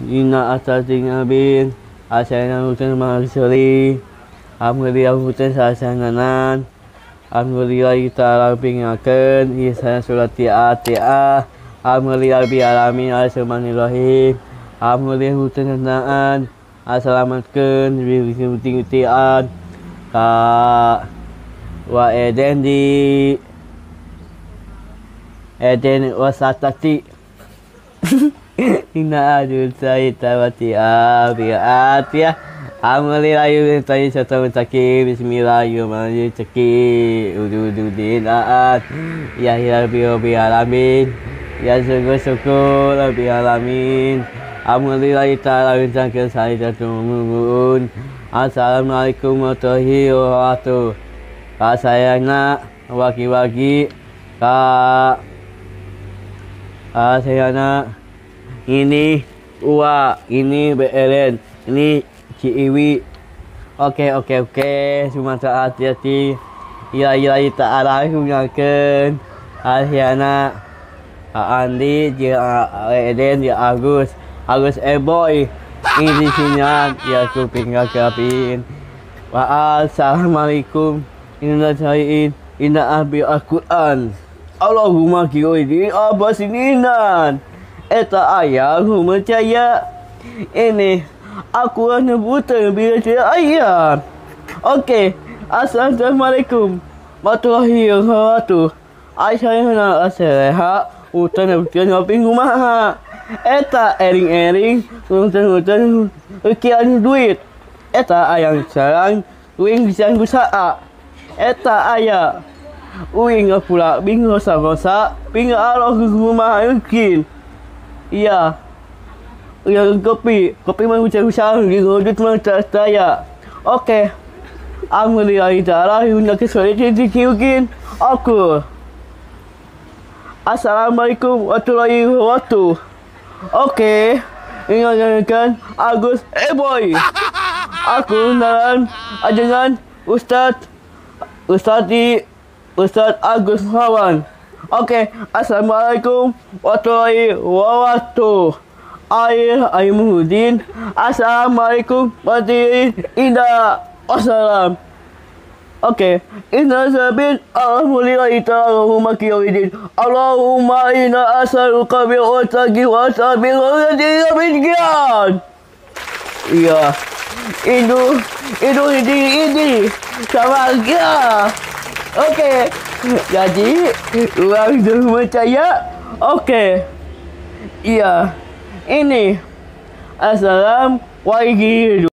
Ina asating abin. Asana hutan magsari. Alhamdulillah hutan sasananan. Alhamdulillah kita lapingakan. Isa surati ati'ah. Alhamdulillah bi alamin al-rahmanirrahim. Alhamdulillah hutan sanaan. Assalamatkan bi uti-utian. Ka wa eden wasatati. Inna adul tawati abiat. Alhamdulillah yuk tadi satu mencaki. Bismillahirrahmanirrahim. Caki udududinaat. Ya Rabbi alamin. Ya syukur Rabbi alamin. Alhamdulillah ta'ala mencaki saya jatuh. Assalamualaikum warahmatullahi wabarakatuh. Kak sayangna waki-waki. Kak sayangna ini Uwa, ini BLN, ini Ciiwi. Oke. Sumatera hati-hati. Ya ta'ala mengaken. Asyana Andi, Eden, Agus Boy. Ini di sini ya kuping kapin. Assalamualaikum. Inna sayin. Inna ahbi Al-Quran. Allahumma kiwidi abasininan. Eta ayah percaya. Ini aku hanya buta bila saya ayah. Oke. Assalamualaikum warahmatullahi wabarakatuh. Aisyah aseha utan bukan ngaping kumaha. Eta ering-ering hutan kian duit. Eta ayang sarang uing bisa gusaa. Eta ayah uing pula bing rosa bing Allah kumaha mungkin. Iya. Kopi mah usaha di hodut mah saya. Oke. Alhamdulillah ta'ala hendak kesulitan dikiukin aku. Assalamualaikum warahmatullahi wabarakatuh. Oke. Ingatkan Agus Boy. Aku dalam ajangan Ustaz Agus Hawan. Oke, assalamualaikum warahmatullahi wabarakatuh. Ayah Muhyiddin. Assalamualaikum warahmatullahi wabarakatuh. Wassalam. Oke, inna sabin alhamdulillah Allahumma kiyawidin. Allahumma inna as'aluka bi'utaki wa sabil ghadiyya bingian. Iya. Ini sama aja. Oke. Jadi uang dah percaya. Oke. Iya. Ini Assalamualaikum.